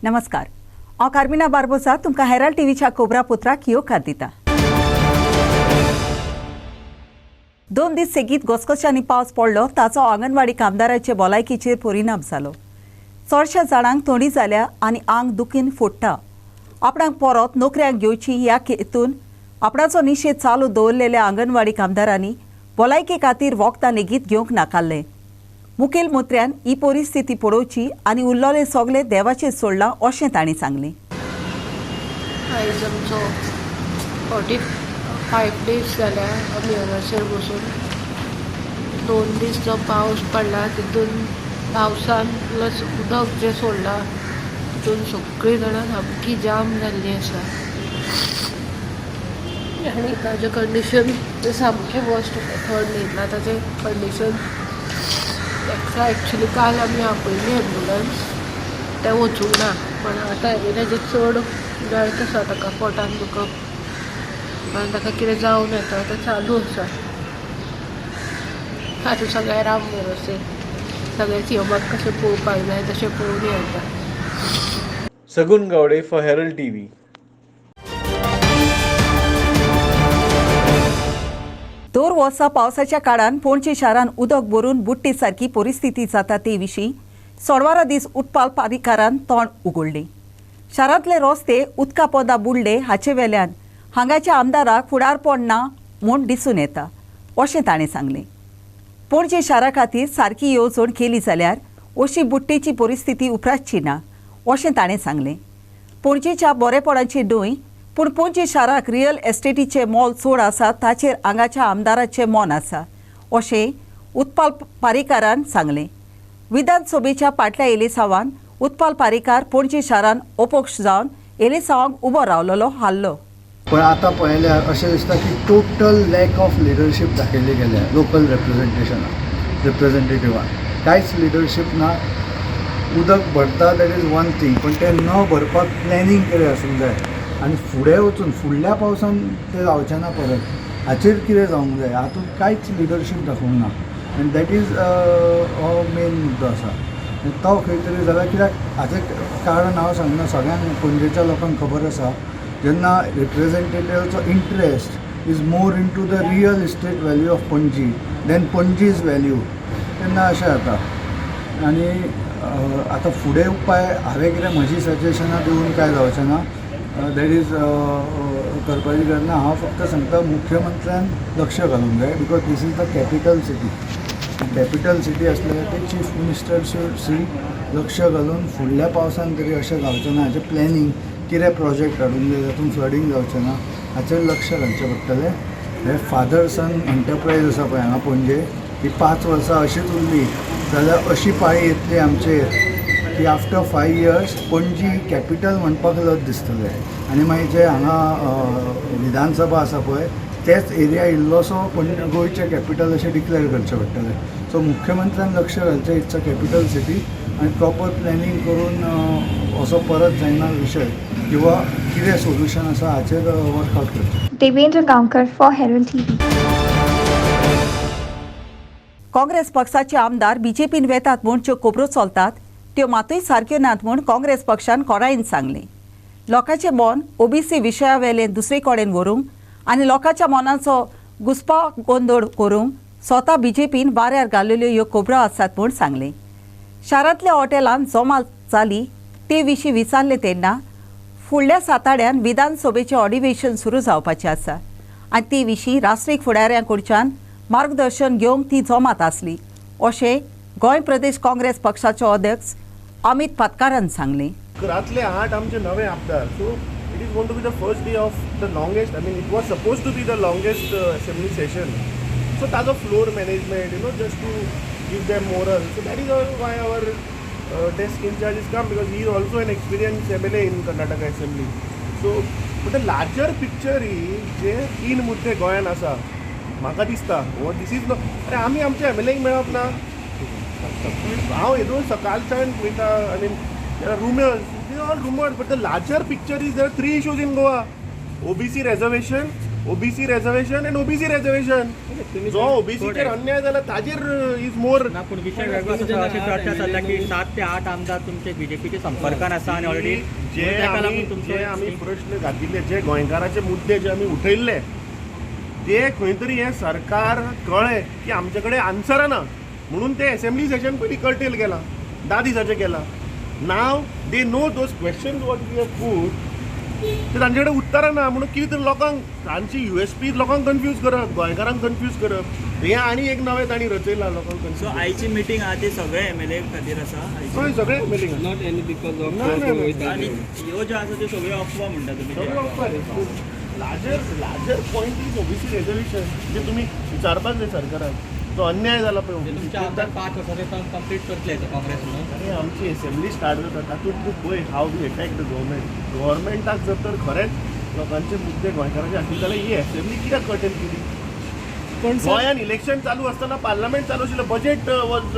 नमस्कार। हांव कार्मिना बार्बोसा तुमकां हेराल्ड टीव्हीच्या कोबरा पुत्राक येवकार दिता। 2 दीस सेगीत घसघश्यांनी पावस पडलो ताचो आंगणवाडी कामदाराचे भलायकेचेर परिणाम जालो। चडशा जाणांक थंडी जाल्या आनी आंग दुखीन फोडटा। आपणाक परत नोकऱ्यांक घेवची ह्या हेतून आपणाचो निशेध चालू दवरलेल्या आंगणवाडी कामदारांनी भलायके खातीर वखदां लेगीत घेवंक नाकारले। मुखेल मंत्र्यान ही परिस्थिती पळोवची आनी उरलेले सगळे देवाचेर सोडलां अशें तांणी सांगलें। आयज आमचो 45 days जाल्या आमी हांगासर बसून 2 दीस जो पावस पडला तितून पावसान प्लस उदक जें सोडलां तितून सगळीं जाणां सामकी जाम जाल्लीं आसा आनी ताजें कंडिशन सामकें वर्स्ट थर्ड न्हिदला ताजें कंडिशन ताका एक्चुली काल आमी आपयली एम्बुलन्स ते वचूंक ना पण आतां ताजें चड जायत आसा ताका पोटान दुखप आनी ताका कितें जावन येता तें चालू आसा। आतां सगळें राम वेवस्थीत सगळें सियोमाक कशें पळोवपाक जाय तशें पळोवन येता। सगुन गावडे फॉर हेराल्ड टीव्ही। दर वर्सा पावसाच्या काळान पणजी शारान उदक भरून बुट्टी सारकी परिस्थिती जाता ते विशीं सोडवारा दीस उत्पाल पारीकारान तोंड उगडलें। शारांतले रस्ते उदका पोंदा बुडले हाचे वेल्यान हांगाच्या आमदाराक फुडारपण ना म्हूण दिसून येता अशें ताणें सांगलें। पणजी शारा खातीर सारकी येवजण केली जाल्यार अशी बुट्टेची परिस्थिती उपरासची ना अशें ताणें सांगलें। पणजेच्या बरेपणाची न्हय पूण पणजी शाराक रियल एस्टेटीचें मोल चड आसा ताचेर हांगाच्या आमदाराचें मोन आसा अशें उत्पाल पारीकारान सांगलें। विधानसभेच्या फाटल्या एलेसांवान उत्पाल पारीकार पणजी शारान अपक्ष जावन एलेसांवाक उबो रावलेलो हारलो। पण आतां पळयल्यार अशें दिसता की टोटल लॅक ऑफ लिडरशीप दाखयली गेल्या लोकल रिप्रेझेंटेटिव्हान कांयच लिडरशीप ना। उदक भरता दॅट इज वन थिंग पण तें न भरपाक प्लॅनिंग कितें आसूंक जाय आनी फुडें वचून फुडल्या पावसान तें जावचें ना परत हाचेर कितें जावंक जाय हातूंत कांयच लिडरशीप दाखोवंक ना आनी दॅट इज हो मेन मुद्दो आसा। तो खंय तरी जाल्यार कित्याक हाचें कारण हांव सांगना सगळ्यांक पणजेच्या लोकांक खबर आसा जेन्ना रिप्रेझेंटेटिव्हाचो interest is more in to the real estate value of Panaji than Panaji's value तेन्ना अशें जाता। आनी आतां फुडें उपाय हांवें कितें म्हजी सजेशनां दिवन कांय जावचें ना दॅट इज करपाची गरज ना। हांव फक्त सांगता मुख्यमंत्र्यान लक्ष घालूंक जाय because this is the capital city आसल्यार ते चीफ मिनिस्टर शूड सी लक्ष घालून फुडल्या पावसान तरी अशें जावचें ना हाचें प्लॅनिंग कितें प्रोजेक्ट हाडूंक जाय तातूंत फ्लडींग जावचें ना हाचेर लक्ष घालचें पडटलें। हे फादर सन एंटरप्रायज आसा पळय हांगा पणजे ही 5 वर्सां अशीच उरली जाल्यार अशी पाळी येतली आमचेर की आफ्टर 5 years पणजी कॅपिटल म्हणपाक लज दिसतलें आनी मागीर जे हांगा विधानसभा आसा पळय तेच एरिया इल्लोसो गोंयचें कॅपिटल अशें डिक्लेअर करचें पडटलें। सो मुख्यमंत्र्यान लक्ष घालचें इट्स अ कॅपिटल सिटी आनी प्रॉपर प्लॅनिंग करून असो परत जायना विशय किंवा कितें सोल्युशन आसा हाचेर वर्कआउट करचें। Devendra Gaonkar for Herald TV. Congress पक्षाचे आमदार बीजेपीन वेतात म्हूण ज्यो खबरो चलतात त्यो मातूय सारक्यो नात म्हूण काँग्रेस पक्षान खोरायेन सांगलें। लोकांचें मन ओबीसी विशया वेलें दुसरे कडेन व्हरूंक आनी लोकांच्या मनाचो घुस्पा गोंदळ करूंक स्वता बीजेपीन वाऱ्यार घालिल्ल्यो ह्यो खबरो आसात म्हूण सांगलें। शारांतल्या हॉटेलांत जमात जाली ते विशीं विचारलें तेन्ना फुडल्या साताड्यान विधानसभेचें अधिवेशन सुरू जावपाचें आसा आनी ते विशीं राष्ट्रीय फुडाऱ्यां कडच्यान मार्गदर्शन घेवंक ती जमात आसली अशें गोंय प्रदेश काँग्रेस पक्षाचे अध्यक्ष अमित पातकारान सांगलें। रातले 8 आमचे नवे आमदार so it is going to be the first day of the longest I mean it was suppose to be the longest assembly session so ताजो floor management just to give them moral so that is why our desk in charge is come because he is also an experience MLA in Karnataka assembly. So but the larger picture is जे 3 मुद्दे गोंयान आसा म्हाका दिसता हो this is no अरे आमी आमच्या MLAक मेळप ना हांव येदो सकाळच्यान पळयता I mean rumors, these are all rumors, but the larger picture is there are 3 issues in Goa: OBC reservation, OBC reservation and OBC reservation जो ओबीसीचेर अन्याय जाला ताजेर इज मोर. ना पूण विशय वेगळो आसा. अशी चर्चा चल्ला की 7 ते 8 आमदार तुमचे बीजेपीचे संपर्कान आसा आनी ऑलरेडी जे आमी प्रश्न घातिल्ले, जे गोंयकाराचे मुद्दे जे आमी उठयल्ले ते खंय तरी हे सरकार कळ्ळें की आमचे कडेन आन्सर ना, म्हणून ते असेंब्ली सेशन पयलीं कर्टेल केला, 10 दिसाचें केला. नाव they know those questions what we have put, ते तांचे कडेन उतरां ना, म्हणून कितें तरी लोकांक तांची USP लोकांक कन्फ्यूज करप, गोंयकारांक कन्फ्यूज करप, हे आनी एक नवें तांणी रचयलां लोकांक सो कन्फ्यूज. आयची मिटींग आहा ती सगळे MLA खातीर आसा हय सगळे meeting not any because of आनी ह्यो ज्यो आसा त्यो सगळ्यो अफवा म्हणटा तुमी. Larger point is OBC reservation जे तुम्ही विचारपाक जाय सरकाराक. तो अन्याय जाला पळय तुमचे आमदार 5 वर्सां कंप्लीट करतले काँग्रेस म्हणून. आनी आमची असेंब्ली स्टार्ट जाता तातूंत तूं पळय हाव टू इफेक्ट द गव्हर्मेंटाक जर तर खरेंच लोकांचे मुद्दे गोंयकाराचे आसले जाल्यार ही असेंब्ली कित्याक कर्टेल केली. पण गोंयान इलेक्शन चालू आसतना पार्लमेंट चालू आशिल्लें, बजेट वॉज.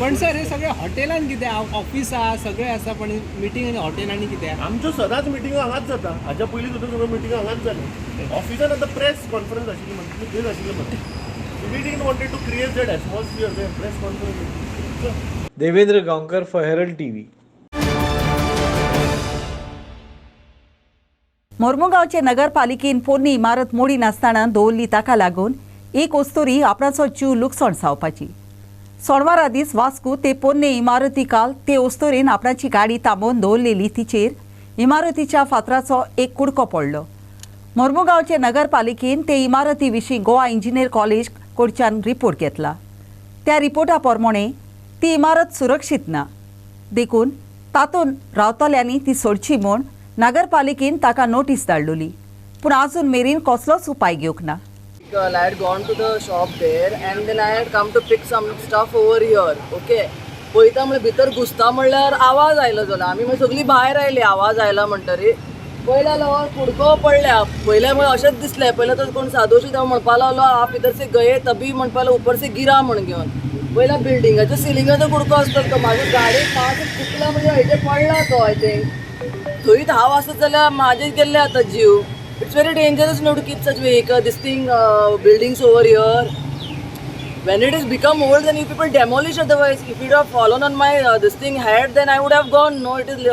पण सर हे सगळे हॉटेलान कितें ऑफिस आहा सगळे आसा, पण मिटींग आनी हॉटेलांनी कितें. आमच्यो सदांच मिटिंगो हांगाच जाता. हाच्या पयलीं सुद्दां सगळ्यो मिटिंगो हांगाच जाल्यो. ऑफिसान आतां प्रेस कॉन्फरन्स आशिल्ली म्हणटा थंय आशिल्लें म्हणटा. We didn't wanted to create that atmosphere there, press conference. Devendra Gaonkar for Herald TV. मोर्मुगांवचे नगरपालिकेन पोरणी इमारत मोडी नासतना दवरली ताका लागून एक वस्तुरी आपणाचो जीव लुकसाण जावपाची. सोणवारा दीस वास्को ते पोरणे इमारती काल ते वस्तुरीन आपणाची गाडी थांबोवन दवरलेली तिचेर इमारतीच्या फातराचो एक कुडको पडलो. मोर्मुगांवचे नगरपालिकेन ते इमारती विशीं गोवा इंजिनियर कॉलेज कडच्यान रिपोर्ट घेतला. त्या रिपोर्टा प्रमाणे ती इमारत सुरक्षीत ना, देखून तातूंत रावतल्यांनी ती सोडची म्हूण नगरपालिकेन ताका नोटीस धाडलेली, पूण आजून मेरेन कसलोच उपाय घेवंक ना. I had gone to the shop there and then I had come to pick some stuff over here. Okay. पळयता म्हणल्यार भितर घुसता म्हणल्यार आवाज आयलो जालो. आमी मागीर सगळीं भायर आयली आवाज आयला म्हणटरी. पळयल्या जाल्यार कुडको पडल्या. पयले म्हळ्यार अशेंच दिसलें. पयले तर कोण सादोशी जावन म्हणपा लागलो आप इधर से गये तभी म्हणपा लागलो ऊपर से गिरा म्हण घेवन. पयल्या बिल्डिंगाच्या सिलिंगाचो कुडको आसतलो तो. म्हाज्या गाडयेक पांच चुकला म्हणजे हेजे पडला तो आय थिंक. थंयच हांव आसत जाल्यार म्हाजे गेल्ले आतां जीव. It's very dangerous now to keep such vehicle, this thing, buildings over here. When it has become old, then you people demolish otherwise. If it have fallen on my this thing head, then I would have gone. No, it is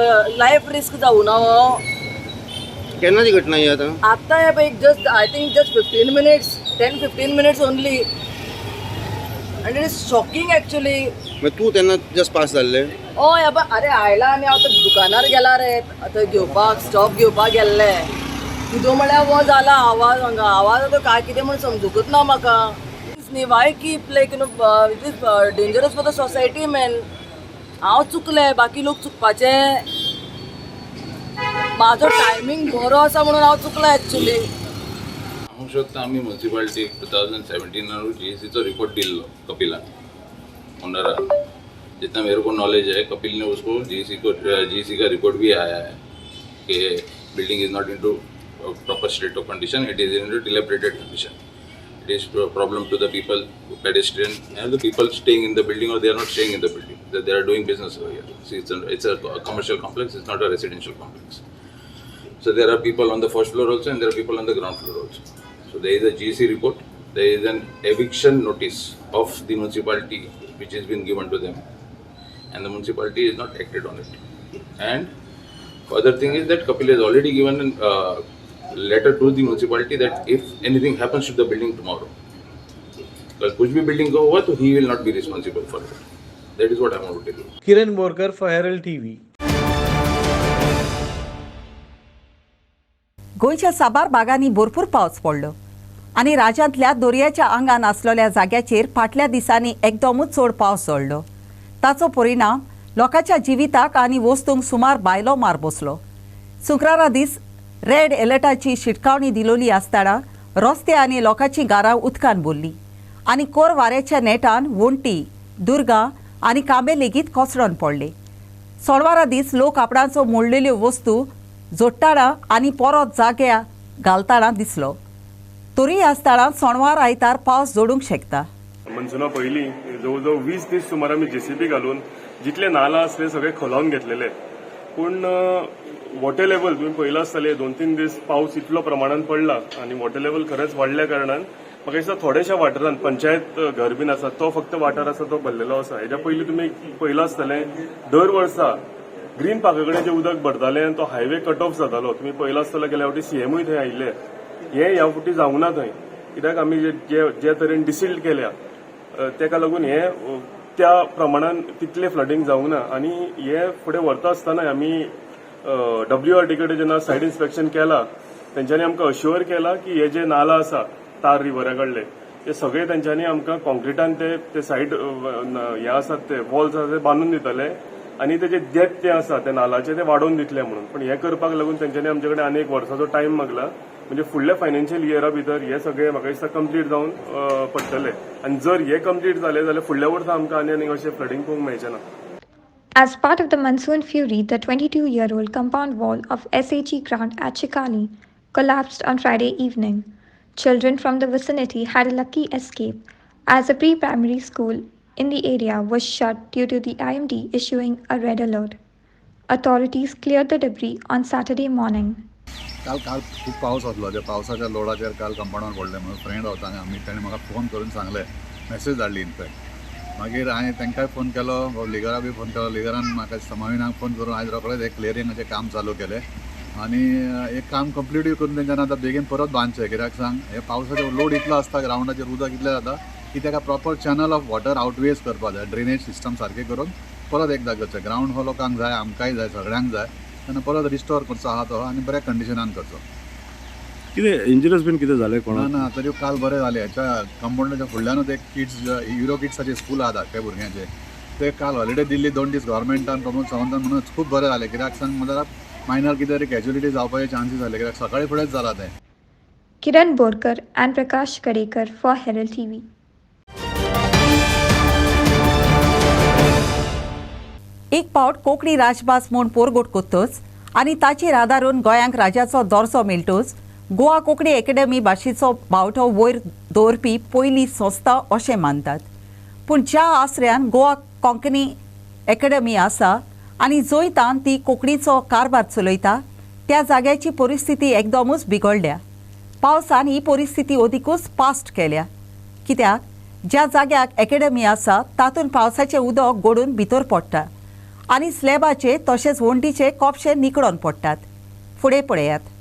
life risk जाऊ ना. केन्नाची घटना ही आता? आता हे पळय just I think just 15 minutes, 10-15 minutes only. And it is shocking actually. मग तू तेन्ना just pass जाल्ले? हय आबा अरे आयला आनी हांव आतां दुकानार गेला रे. आतां घेवपाक स्टॉक घेवपाक गेल्ले. कितें म्हळ्यार वो जाला आवाज हांगा. आवाज आतां काय कितें म्हण समजूकच ना म्हाका. Y keep like you know it is dangerous for the society man. हांव चुकलें, बाकी लोक चुकपाचे. म्हाजो टायमींग बरो आसा म्हणून हांव चुकलें एक्चुली. हांव शकता आमी म्युनिसिपालिटी 2017 GSCचो रिपोर्ट दिल्लो कपिलान ओनरा. जितना मेरे को नॉलेज है कपिल ने उसको GSC का रिपोर्ट भी आया है कि building is not into proper state of condition, it is in a dilapidated condition. It is a problem to the people, pedestrian and the people staying in the building, or they are not staying in the building, they are doing business over here. See, it's a commercial complex, it's not a residential complex. So there are people on the first floor also and there are people on the ground floor also. So there is a GSC report, there is an eviction notice of the municipality which has been given to them and the municipality is not acted on it. And other thing is that Kapil has already given letter to the municipality that if anything happens to the building tomorrow, because कुछ भी building को हुआ तो he will not be responsible for it. That is what I want to tell you. Kiran Borkar for Herald TV. गोंयच्या साबार भागांनी भरपूर पावस पडलो आनी राज्यांतल्या दर्याच्या आंगान आसलेल्या जाग्याचेर फाटल्या दिसांनी एकदमूच चड पावस झडलो. ताचो परिणाम लोकांच्या जिविताक आनी वस्तूंक सुमार भायलो मार बसलो. शुक्रारा दीस रेड अलर्टाची शिटकावणी दिलोली आसतना रस्ते आनी लोकांची घरां उदकान बुरली आनी कोर वाऱ्याच्या नेटान वोंटी, दुर्गा आनी कांबे लेगीत कोसळोन पडले. सोणवारा दीस लोक आपणाचो मोडलेल्यो वस्तू जोडटाना आनी परत जाग्या घालतना दिसलो. तरी आसतना सोणवार आयतार पावस जोडूंक शकता. मनसुना पयलीं जवळ जवळ 20 दीस सुमार आमी JCB घालून जितले नाला आसले सगळे खोलावन घेतलेले. पूण वॉटर लेवल तुम्ही पळयला आसतले 2-3 दीस पावस इतलो प्रमाणात पडला आणि वॉटर लेवल खरेंच वाडल्या कारणान म्हाका दिसता थोड्याशा वाठारांत पंचायत घर बीन आसा तो फक्त वाठार आसा तो भरलेलो आसा. हेच्या पयलीं तुमी पळयला आसतलें दर वर्सा ग्रीन पार्का कडेन जें उदक भरतालें आनी तो हायवे कट ऑफ जातालो. तुमी पळयला आसतलें गेल्या फावटी सीएमूय थंय आयिल्ले. हें ह्या फावटी जावंक ना थंय, कित्याक आमी जे तरेन डिसिल्ड केल्या तेका लागून हें त्या प्रमाणान तितलें फ्लडिंग जावंक ना. आनी हें फुडें व्हरता आसतना आमी WRT कडेन जेन्ना सायट इन्स्पेक्शन केला तेंच्यांनी आमकां अश्युअर केला की हे जे नाला आसा तार रिव्हरा कडले ते सगळे तेंच्यांनी आमकां कॉन्क्रिटान ते सायड हे आसात ते वॉल्स आसा ते बांदून दितले आनी तेजे डेप्थ ते आसा ते नालाचे ते वाडोवन दितले म्हणून. पण हे करपाक लागून तेंच्यांनी आमचे कडेन आनी 1 वर्साचो टायम मागला. म्हणजे फुडल्या फायनान्शियल इयरा भितर हे सगळे म्हाका दिसता कंप्लीट जावन पडटले. आनी जर हे कंप्लीट जाले जाल्यार फुडल्या वर्सा आमकां आनी अशें फ्लडिंग पळोवंक मेळचें ना. As part of the monsoon fury, the 22-year-old compound wall of SHE ground at Chikali collapsed on Friday evening. Children from the vicinity had a lucky escape, as a pre-primary school in the area was shut due to the IMD issuing a red alert. Authorities cleared the debris on Saturday morning. काल खूप पावस असलो. त्या पावसाच्या लोडाचेर काल कंपाउंडार पडले म्हणून friend होता आनी आमी ताणें म्हाका फोन करून सांगले, मॅसेज धाडली इनफॅक्ट. मागीर हांवें तांकांय फोन केलो, लिगरा बी फोन केलो. लिगरान म्हाका समाविनाक फोन करून आयज रोखडेंच एक क्लियरिंगाचें काम चालू केलें आनी एक काम कंप्लीट करून तेंच्यानी आतां बेगीन परत बांदचें. कित्याक सांग, हे पावसाचो लोड इतलो आसता ग्रावंडाचेर उदक इतलें जाता की ताका proper channel of water outweighs करपाक जाय. ड्रेनेज सिस्टम सारकें करून परत एकदा करचें. ग्रावंड हो लोकांक जाय, आमकांय जाय, सगळ्यांक जाय. तेन्ना परत रिस्टोर करचो आहा तो आनी बऱ्या कंडिशनान करचो. कितें इंजरीज बीन कितें जालें कोणाक? ना तरी काल बरें जालें. हेच्या कंपाउंडाच्या फुडल्यानूच एक किड्स युरो किड्साचें स्कूल आहा धाकट्या भुरग्यांचें, ते काल हॉलिडे दिल्ली 2 दीस गव्हर्मेंटान प्रमोद सावंतान म्हणून खूब बरें जालें. कित्याक सांग, म्हणल्यार मायनर कितें तरी कॅज्युलिटी जावपाचे चान्सीस जाले, कित्याक सकाळी फुडेंच जाला तें. Kiran Borkar and Prakash Kadekar for Herald TV. एक पावट कोंकणी राजभास म्हूण पोरगोट कोत्तोच आनी ताचेर आदारून गोंयांक राज्याचो दर्जो मेळटोच गोवा कोंकणी एकेडमी भाशेचो बावटो वयर दवरपी पयली संस्था अशें मानतात. पूण ज्या आसऱ्यान गोवा कोंकणी एकेडमी आसा आनी जंयतान ती कोंकणीचो कारभार चलयता त्या जाग्याची परिस्थिती एकदमूच बिगडल्या. पावसान ही परिस्थिती ओदिकूच फास्ट केल्या. कित्याक ज्या जाग्याक एकेडमी आसा तातूंत पावसाचें उदक गडून भितर पडटा आनी स्लॅबाचे तशेंच वणटीचे कोपशे निकळोन पडटात. फुडें पळयात.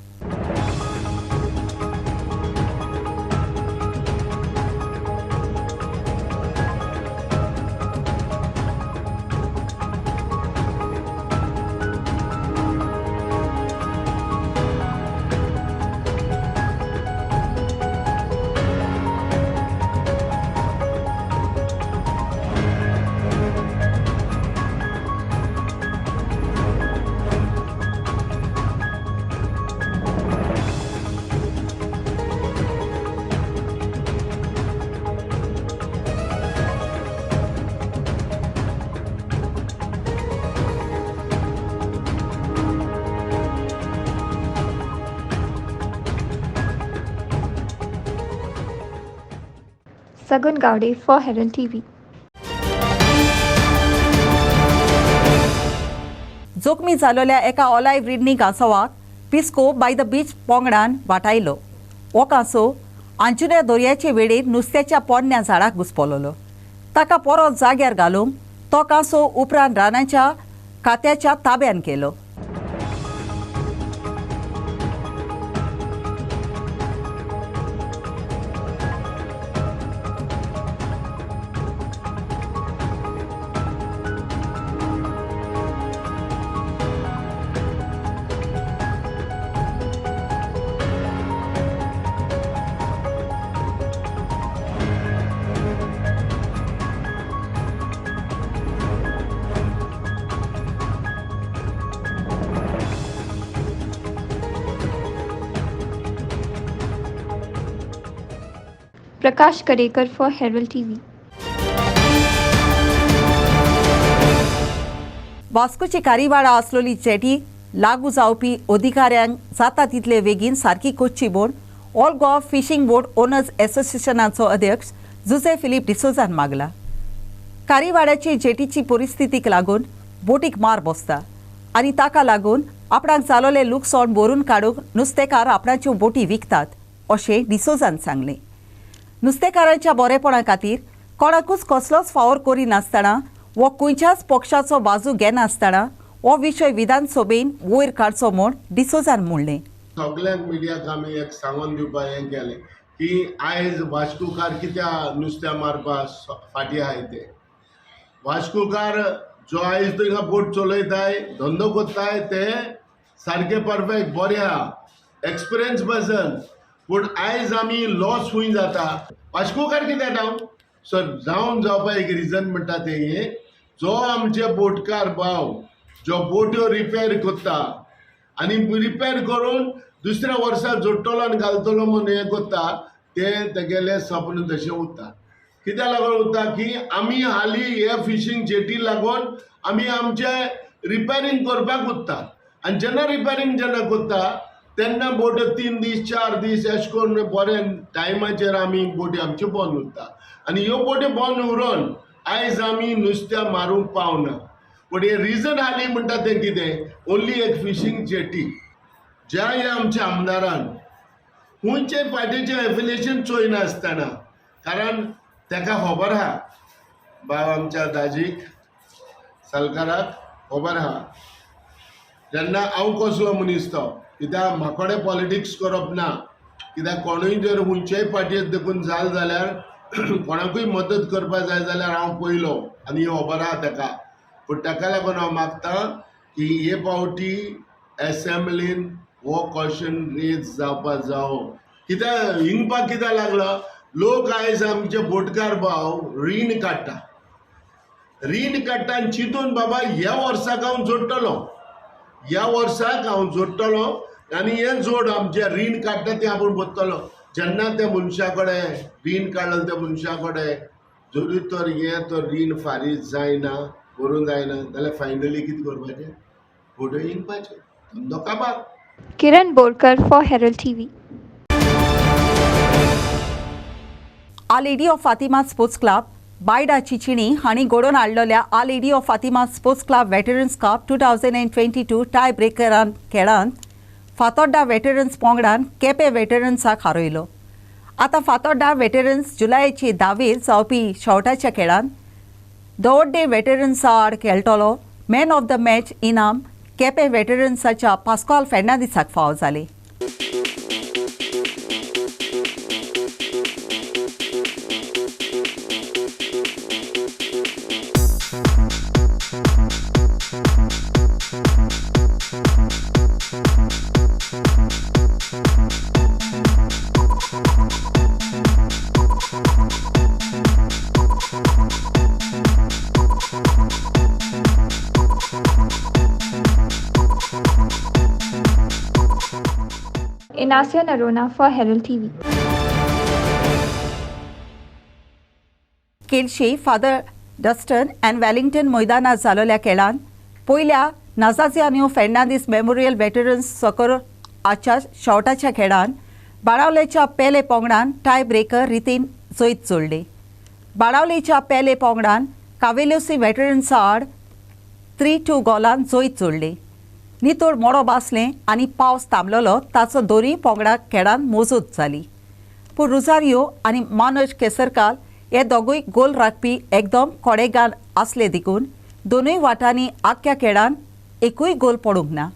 Sagun Gowde for Herald TV. जोखमी जाल्ल्या एका ऑलायव्ह रिडनी कांसवाक पिस्को बाय द बीच पोंगडान वाटायलो. हो कांसो आंजुण्या दर्याचे वेळेर नुस्त्याच्या पोरण्या झाडाक घुस्पलोलो. ताका परत जाग्यार घालूंक तो कांसो उपरांत रानाच्या खात्याच्या ताब्यान केलो. Prakash Kadekar for Herald TV. वास्कोची कारीवाडा आसलोली जेटी लागू जावपी अधिकाऱ्यांक जाता तितले बेगीन सारकी करची म्हूण all Goa fishing boat owners एसोसिएशनाचो अध्यक्ष जुसे फिलीप डिसोजान मागला. कारीवाड्याची जेटीची परिस्थितीक लागून बोटीक मार बसता आनी ताका लागून आपणाक जालोले लुकसाण भरून काडूंक नुस्तेकार आपणाच्यो बोटी विकतात अशें डिसोजान सांगलें. नुस्तेकारांच्या बरेपणा खातीर कोणाकूच कसलोच फावोर करी नासतना वो खंयच्याच पक्षाचो बाजू घेनासतना हो विशय विधानसभेन वयर काडचो म्हूण डिसोजान म्हणलें. सगळ्यांक मिडियाक आमी एक सांगून दिवपाक हें केलें की आयज वास्कोकार कित्या नुस्त्या मारपाक फाटीं आहाय ते. वास्कोकार जो आयज थिंगा बोट चलयताय धंदो करताय ते सारके परफेक्ट बरे आहा एक्सपिरियन्स पर्सन. पूण आयज आमी लॉस खूंय जाता वास्कोकार कित्याक डावन. सो जावन जावपाक एक रिजन म्हणटा ते हे जो आमचे बोटकार भाव जो बोट्यो रिपेर करता आनी रिपेर करून दुसऱ्या वर्सा जोडटलो आनी घालतलो म्हणून हें करता ते तेगेलें सपन तशें उरता. कित्याक लागून उरता की आमी हालीं हे फिशींग जेटी लागून आमी आमचें रिपेरींग करपाक उत्ता आनी जेन्ना रिपेरींग जेन्ना करता तेन्ना बोट 3 दीस 4 दीस अशें करून बरें टायमाचेर आमी बोटी आमच्यो बंद उरता आनी ह्यो बोटी बंद उरून आयज आमी नुस्त्या मारूंक पावना. पूण हे रिजन हालीं म्हणटा तें कितें ओन्ली एक फिशींग जेटी ज्या ह्या आमच्या आमदारान खंयचे पार्टीचें एफिलिएशन चोयनासतना कारण ताका खबर आहा बाब आमच्या दाजीक सलकाराक खबर आहा जेन्ना हांव कसलो मनीस तो कित्याक म्हाकोडे पॉलिटिक्स करप ना. कित्याक कोणूय जर खंयच्याय पार्टीक देखून जाल जाल्यार कोणाकूय मदत करपाक जाय जाल्यार हांव पयलो आनी खबर आहा ताका. पूण ताका लागून हांव मागतां की हे फावटी एसेंब्लीन हो क्वेश्चन रेज जावपाक जावो. कित्याक हिंगपाक कित्याक लागलो लोक आयज आमचे बोटकार भाव रीण काडटा आनी चिंतून बाबा ह्या वर्साक हांव जोडटलो आनी हें जोड आमचे रीण काडटा तें आपूण भरतलो. जेन्ना त्या मनशा कडेन रीण काडलें त्या मनशा कडेन जरी तर हें तर रीण फारीक जायना भरूंक जायना जाल्यार फायनली कितें करपाचें फोटो हिंगपाचें धंदो काबार. Kiran Borkar for Herald TV. Our Lady of Fatima Sports Club Baida Chichinim हांणी घडोवन हाडलेल्या Our Lady of Fatima Sports Club veterans cup 2022 tie ब्रेकरान खेळांत फातोड्डा वेटरन्स पंगडान केपें वेटरन्साक हारयलो. आतां फातोड्डा वेटरन्स जुलयाची 10 जावपी शॉर्टाच्या खेळांत दवड्डे वेटरन्सा आड खेळटलो. मॅन ऑफ द मॅच इनाम केपें वेटरन्साच्या पास्कॉल फेर्नांदीसाक फावो जालें. Inacia Narona for Herald TV. Kelshi Father Dustan and Wellington मैदानात जालोल्या खेळांत पयल्या Nazariano Fernandes memorial veterans soccer आच्या शॉर्टाच्या खेळांत बाणावलेच्या पेले पंगडान टाय ब्रेकर रितीन जैत जोडले. बाणावलेच्या पेले पंगडान कावेलोसी वेटरन्सा आड 3-2 गोलान जैत जोडले. नितोड मोडो बासलें आनी पावस थांबलोलो ताचो दोनूय पंगडाक खेळांत मोजूत जाली. पूण रुजारियो आनी मानोज केसरकार हे दोगूय गोल राखपी एकदम कोडेगान आसले देखून दोनूय वाटांनी आख्ख्या खेळांत एकूय गोल पडूंक ना.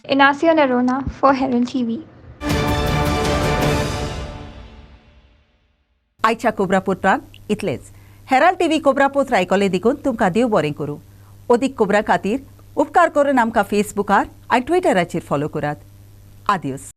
Inacia Narona for Herald TV. आयच्या कोबरापुत्रांत इतलेंच. हेराल्ड टीव्ही कोबरापुत्र आयकले देखून तुमकां देव बरें करूं. अदीक खबरां खातीर उपकार करून आमकां फेसबुकार आनी ट्विटराचेर फॉलो करात. आदियोस.